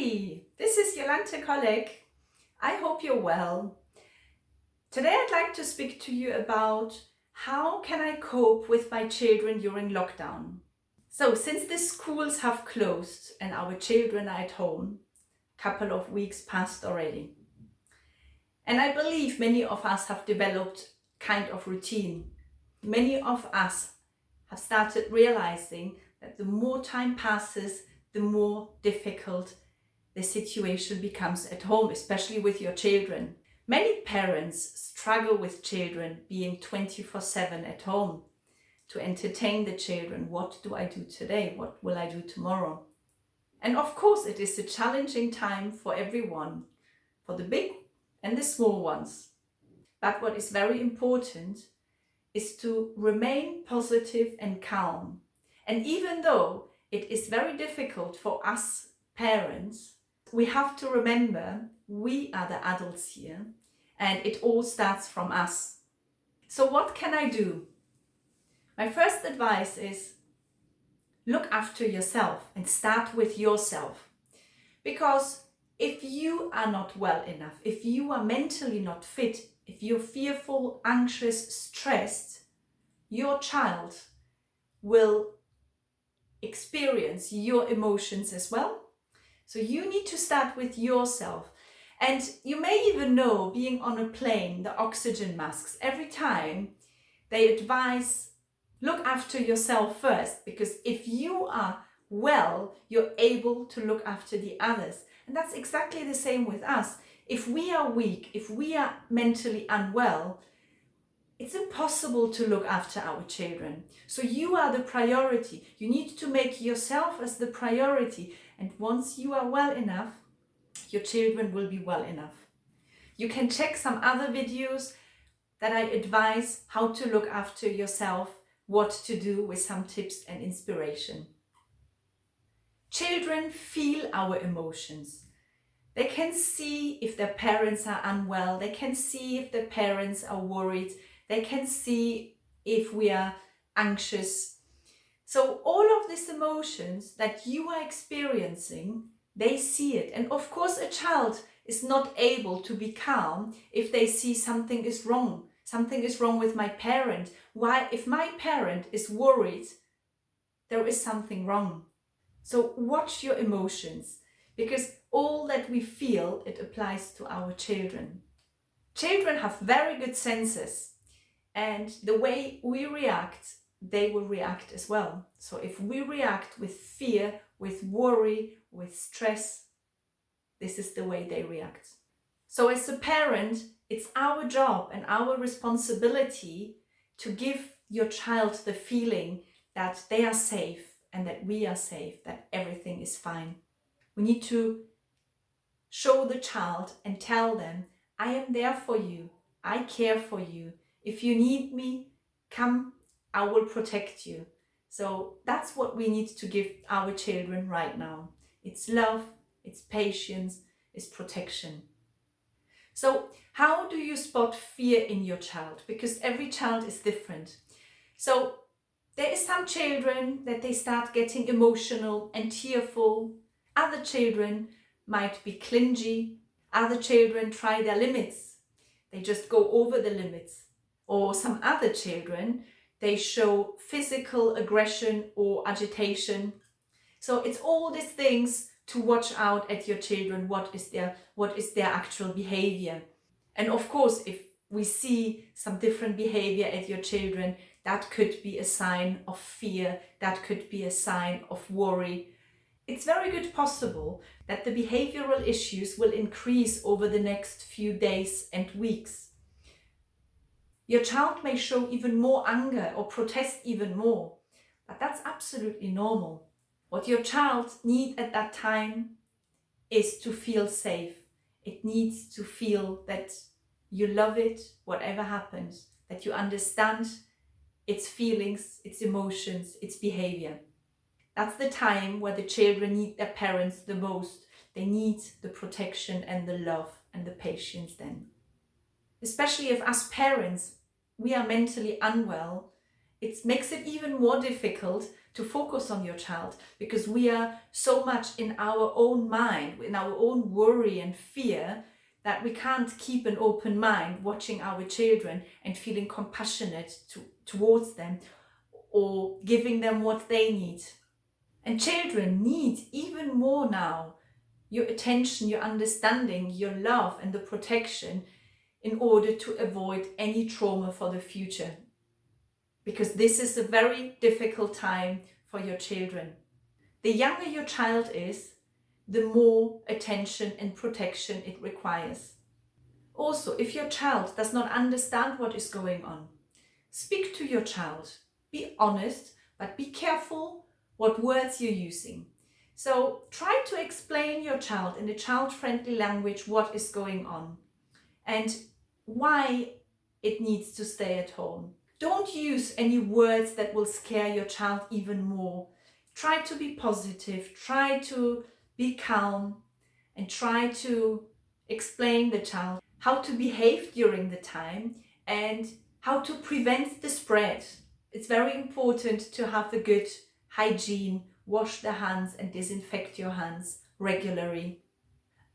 Hi, this is Jolante Kolleg. I hope you're well. Today I'd like to speak to you about how can I cope with my children during lockdown. So since the schools have closed and our children are at home, a couple of weeks passed already. And I believe many of us have developed kind of routine. Many of us have started realizing that the more time passes, the more difficult the situation becomes at home, especially with your children. Many parents struggle with children being 24/7 at home to entertain the children. What do I do today? What will I do tomorrow? And of course, it is a challenging time for everyone, for the big and the small ones. But what is very important is to remain positive and calm. And even though it is very difficult for us parents, we have to remember we are the adults here and it all starts from us. So what can I do? My first advice is look after yourself and start with yourself. Because if you are not well enough, if you are mentally not fit, if you're fearful, anxious, stressed, your child will experience your emotions as well. So you need to start with yourself. And you may even know, being on a plane, the oxygen masks, every time they advise, look after yourself first, because if you are well, you're able to look after the others. And that's exactly the same with us. If we are weak, if we are mentally unwell, it's impossible to look after our children. So you are the priority. You need to make yourself as the priority. And once you are well enough, your children will be well enough. You can check some other videos that I advise how to look after yourself, what to do with some tips and inspiration. Children feel our emotions. They can see if their parents are unwell. They can see if their parents are worried. They can see if we are anxious. So all of these emotions that you are experiencing, they see it. And of course, a child is not able to be calm if they see something is wrong. Something is wrong with my parent. Why? If my parent is worried, there is something wrong. So watch your emotions, because all that we feel, it applies to our children. Children have very good senses. And the way we react, they will react as well. So if we react with fear, with worry, with stress, this is the way they react. So as a parent, it's our job and our responsibility to give your child the feeling that they are safe and that we are safe, that everything is fine. We need to show the child and tell them, I am there for you. I care for you. If you need me, come, I will protect you. So that's what we need to give our children right now. It's love, it's patience, it's protection. So how do you spot fear in your child? Because every child is different. So there is some children that they start getting emotional and tearful. Other children might be clingy. Other children try their limits. They just go over the limits. Or some other children, they show physical aggression or agitation. So it's all these things to watch out at your children. What is their actual behavior? And of course, if we see some different behavior at your children, that could be a sign of fear. That could be a sign of worry. It's very good possible that the behavioral issues will increase over the next few days and weeks. Your child may show even more anger or protest even more, but that's absolutely normal. What your child needs at that time is to feel safe. It needs to feel that you love it, whatever happens, that you understand its feelings, its emotions, its behavior. That's the time where the children need their parents the most. They need the protection and the love and the patience then. Especially if as parents, we are mentally unwell, it makes it even more difficult to focus on your child, because we are so much in our own mind, in our own worry and fear, that we can't keep an open mind watching our children and feeling compassionate towards them or giving them what they need. And children need even more now your attention, your understanding, your love and the protection in order to avoid any trauma for the future. Because this is a very difficult time for your children. The younger your child is, the more attention and protection it requires. Also, if your child does not understand what is going on, speak to your child. Be honest, but be careful what words you're using. So try to explain your child in a child-friendly language what is going on and why it needs to stay at home. Don't use any words that will scare your child even more. Try to be positive, try to be calm, and try to explain the child how to behave during the time and how to prevent the spread. It's very important to have a good hygiene, wash the hands and disinfect your hands regularly.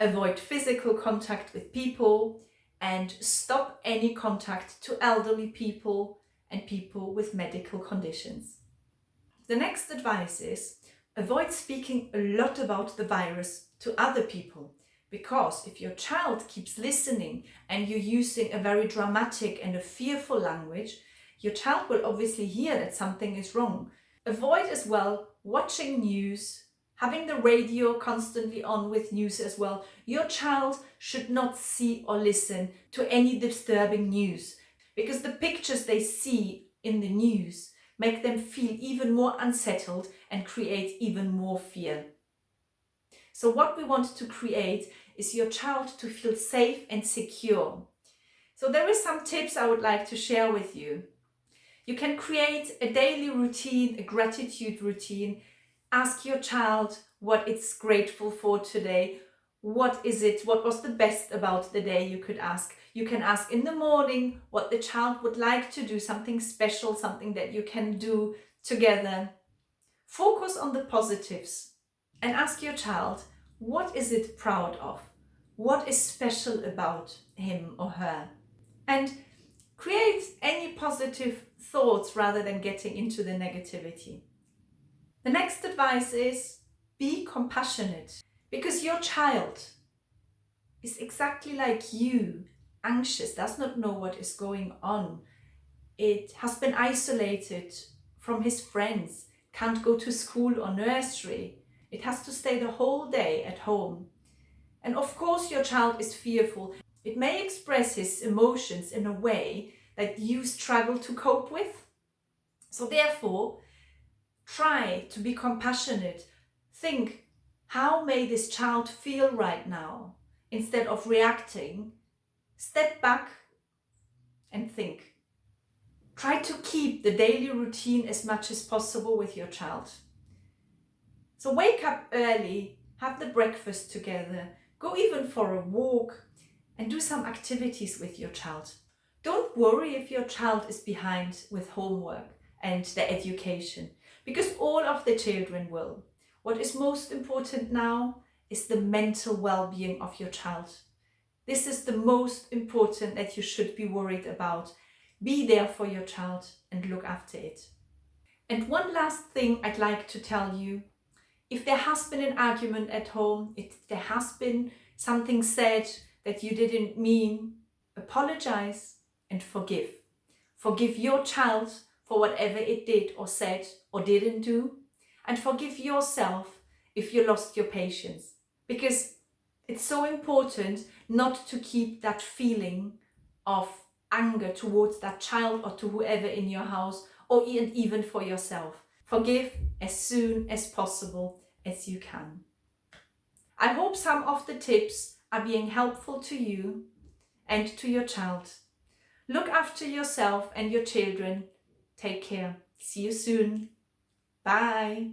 Avoid physical contact with people and stop any contact to elderly people and people with medical conditions. The next advice is avoid speaking a lot about the virus to other people, because if your child keeps listening and you're using a very dramatic and a fearful language, your child will obviously hear that something is wrong. Avoid as well watching news, having the radio constantly on with news as well. Your child should not see or listen to any disturbing news, because the pictures they see in the news make them feel even more unsettled and create even more fear. So what we want to create is your child to feel safe and secure. So there are some tips I would like to share with you. You can create a daily routine, a gratitude routine. Ask your child what it's grateful for today. What was the best about the day, you could ask. You can ask in the morning what the child would like to do, something special, something that you can do together. Focus on the positives and ask your child, what is it proud of? What is special about him or her? And create any positive thoughts rather than getting into the negativity. The next advice is be compassionate, because your child is exactly like you, anxious, does not know what is going on. It has been isolated from his friends, can't go to school or nursery. It has to stay the whole day at home. And of course your child is fearful. It may express his emotions in a way that you struggle to cope with. So therefore, try to be compassionate. Think, how may this child feel right now? Instead of reacting, step back and think. Try to keep the daily routine as much as possible with your child. So wake up early, have the breakfast together, go even for a walk and do some activities with your child. Don't worry if your child is behind with homework and their education, because all of the children will. What is most important now is the mental well-being of your child. This is the most important that you should be worried about. Be there for your child and look after it. And one last thing I'd like to tell you. If there has been an argument at home, if there has been something said that you didn't mean, apologize and forgive. Forgive your child for whatever it did or said or didn't do, and forgive yourself if you lost your patience. Because it's so important not to keep that feeling of anger towards that child or to whoever in your house, or even for yourself. Forgive as soon as possible as you can. I hope some of the tips are being helpful to you and to your child. Look after yourself and your children. Take care. See you soon. Bye.